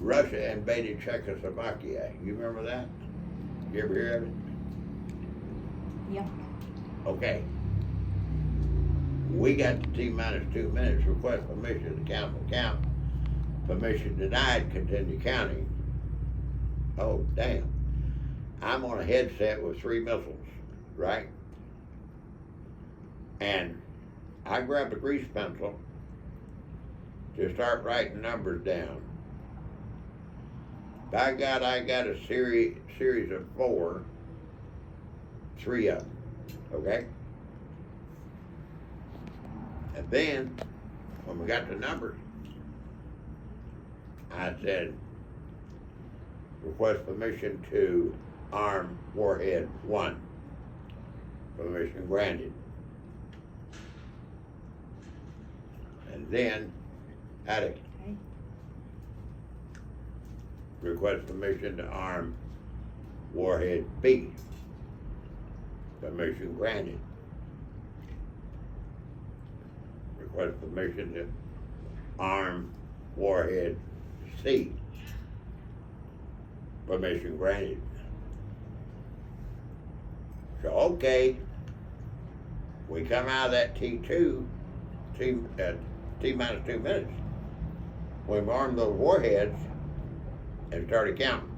Russia invaded Czechoslovakia. You remember that? You ever hear of it? Yeah. Okay. We got to T minus 2 minutes, request permission to count. Permission denied, continue counting. Oh, damn. I'm on a headset with 3 missiles, right? And I grabbed a grease pencil to start writing numbers down. By God, I got a series of 4, 3 of them, okay? And then, when we got the numbers, I said, request permission to arm warhead 1. Permission granted. And then, attic. Okay. Request permission to arm warhead B. Permission granted. Request permission to arm warhead C. Permission granted. So okay, we come out of that T2, T minus 2 minutes. We've armed those warheads and started counting.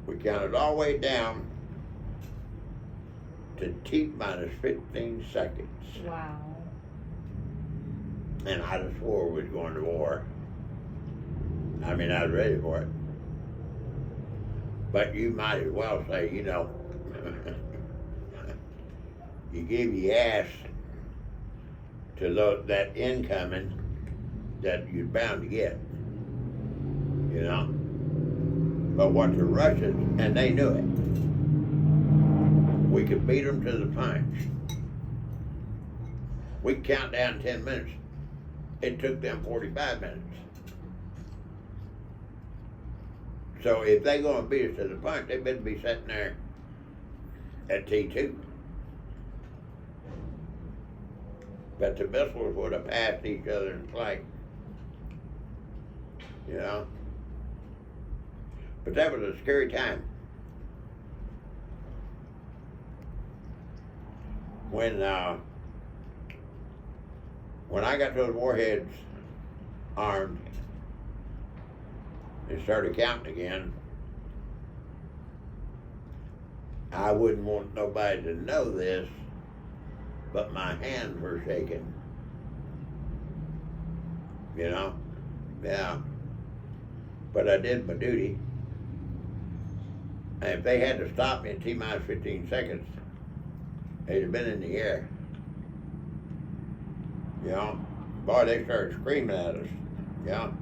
We counted all the way down to T minus 15 seconds. Wow. And I just swore we was going to war. I mean, I was ready for it. But you might as well say, you know, you give your ass to that incoming that you're bound to get. You know? But what the Russians, and they knew it, we could beat them to the punch. We count down 10 minutes. It took them 45 minutes. So if they gonna beat us to the punch, they better be sitting there at T2. But the missiles would have passed each other in flight. You know? But that was a scary time. When I got those warheads armed and started counting again, I wouldn't want nobody to know this, but my hands were shaking. You know? Yeah. But I did my duty. And if they had to stop me in T minus 15 seconds, they'd have been in the air. You know? Boy, they started screaming at us. You know?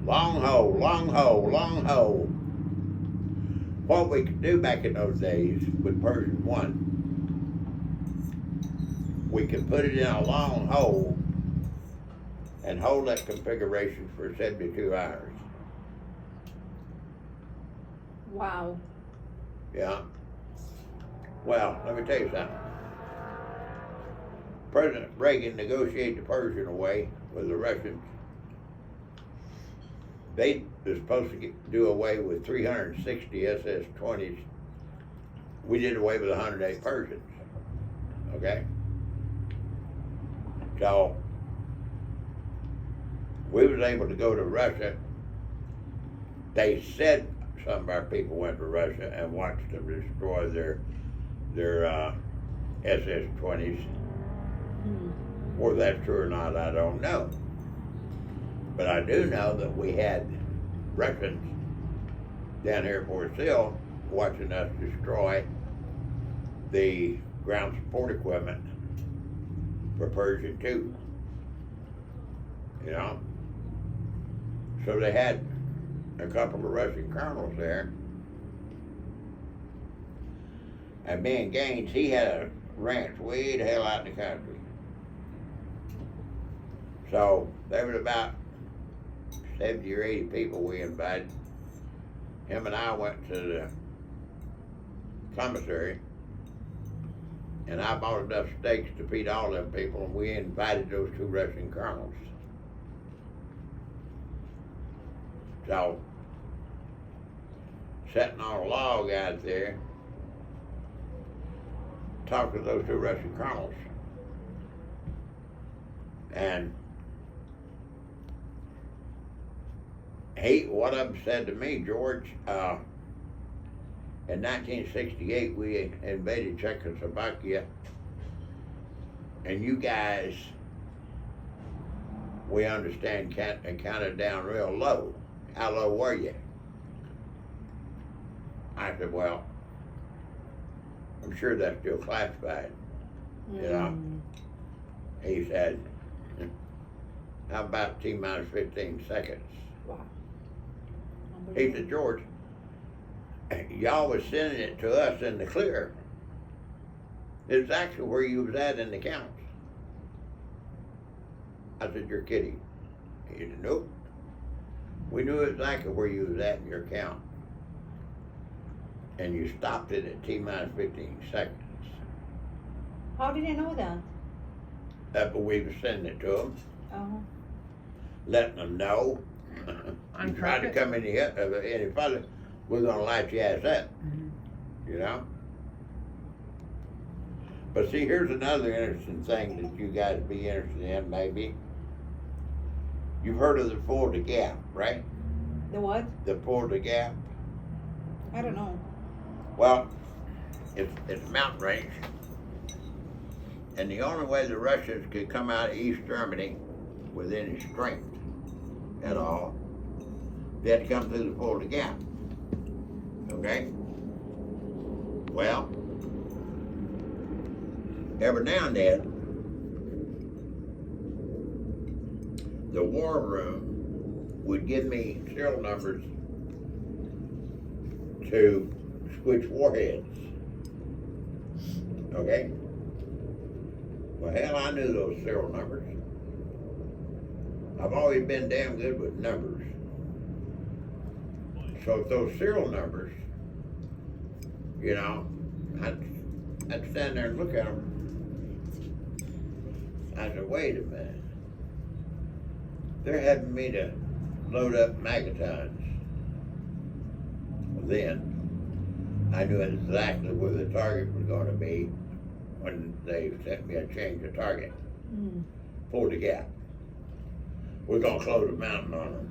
Long hole, long hole, long hole. What we could do back in those days with Pershing 1, we could put it in a long hole and hold that configuration for 72 hours. Wow. Yeah. Well, let me tell you something. President Reagan negotiated the Persian away with the Russians. They were supposed to do away with 360 SS-20s. We did away with 108 Persians. Okay? So, we was able to go to Russia. They said some of our people went to Russia and watched them destroy their SS-20s. Whether that's true or not, I don't know. But I do know that we had Russians down here at Fort Sill watching us destroy the ground support equipment for Pershing 2. You know? So they had a couple of Russian colonels there. And Ben Gaines, he had a ranch way the hell out in the country. So there was about 70 or 80 people we invited. Him and I went to the commissary, and I bought enough steaks to feed all them people, and we invited those 2 Russian colonels. So, sitting on a log out there, talking to those two Russian colonels. And one of them said to me, George, in 1968 we invaded Czechoslovakia, and you guys, we understand, counted down real low. How low were you? I said, well, I'm sure that's still classified, you know. He said, how about T minus 15 seconds? Wow. He said, George, y'all was sending it to us in the clear. Exactly where you was at in the counts. I said, you're kidding. He said, nope. We knew exactly where you was at in your count. And you stopped it at T minus 15 seconds. How did you know that? But we was sending it to them, Oh. letting them know. On You tried to purpose? come any further, we're gonna light your ass up, you know? But see, here's another interesting thing that you guys be interested in, maybe. You've heard of the Ford de Gap, right? The what? The Ford de Gap. I don't know. Well, it's a mountain range. And the only way the Russians could come out of East Germany with any strength at all, they had to come through the Ford de Gap. Okay? Well, every now and then, the war room would give me serial numbers to switch warheads. Okay? Well, hell, I knew those serial numbers. I've always been damn good with numbers. So if those serial numbers, you know, I'd stand there and look at them. I said, wait a minute. They're having me to load up magatons. Well, then, I knew exactly where the target was going to be when they sent me a change of target. Ford de Gap. We're going to close a mountain on them.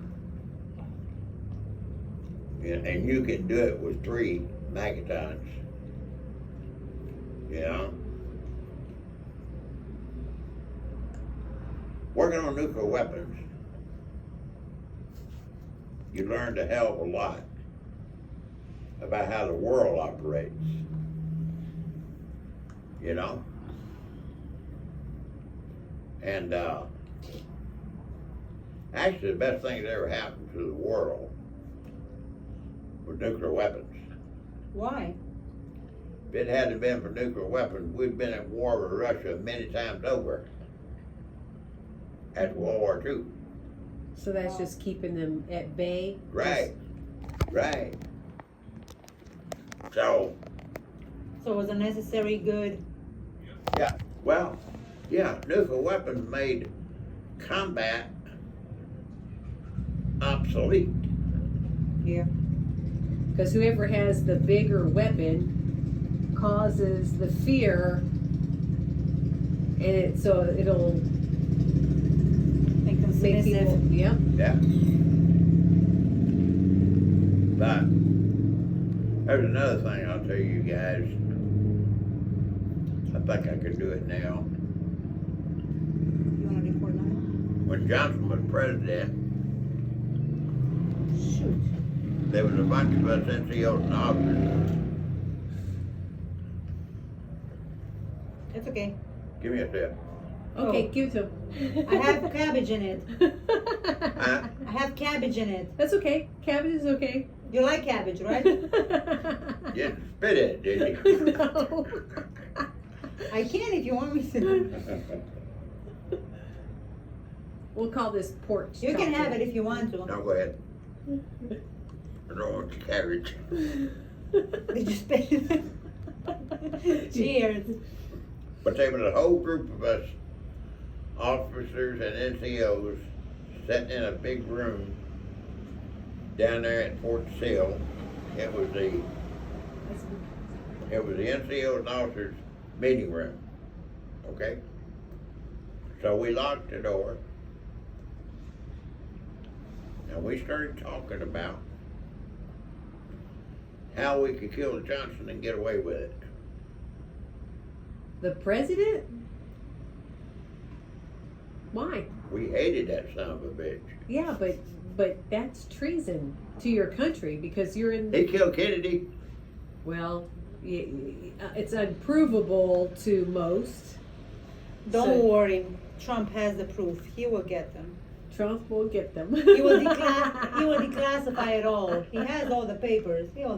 And you can do it with 3 magatons. You know? Working on nuclear weapons, you learned a hell of a lot about how the world operates. You know? And actually the best thing that ever happened to the world was nuclear weapons. Why? If it hadn't been for nuclear weapons, we'd been at war with Russia many times over. That's World War II. So that's just keeping them at bay? Right. Right. So, So it was a necessary good. yeah, well, yeah, nuclear weapons made combat obsolete. Yeah. Because whoever has the bigger weapon causes the fear, and so it'll Make them make people, submissive. yeah. Yeah. But there's another thing I'll tell you guys. I think I could do it now. You want to record now? When Johnson was president, Shoot. there was a bunch of us NCOs and officers. It's okay. Give me a sip. Okay, Oh. give it to him. I have cabbage in it. Huh? I have cabbage in it. That's okay. Cabbage is okay. You like cabbage, right? You didn't spit it, did you? No. I can if you want me to. We'll call this pork You can chop. have it if you want to. No, go ahead. I don't want your cabbage. Did you spit it? Cheers. But there was a whole group of us, officers and NCOs, sitting in a big room down there at Fort Sill. It was the NCO's officers' meeting room. Okay? So we locked the door. And we started talking about how we could kill Johnson and get away with it. The president? Why? We hated that son of a bitch. Yeah, but that's treason to your country because you're in. He killed Kennedy. Well, it's unprovable to most. Don't worry, Trump has the proof. He will get them. Trump will get them. He will declassify it all. He has all the papers. He'll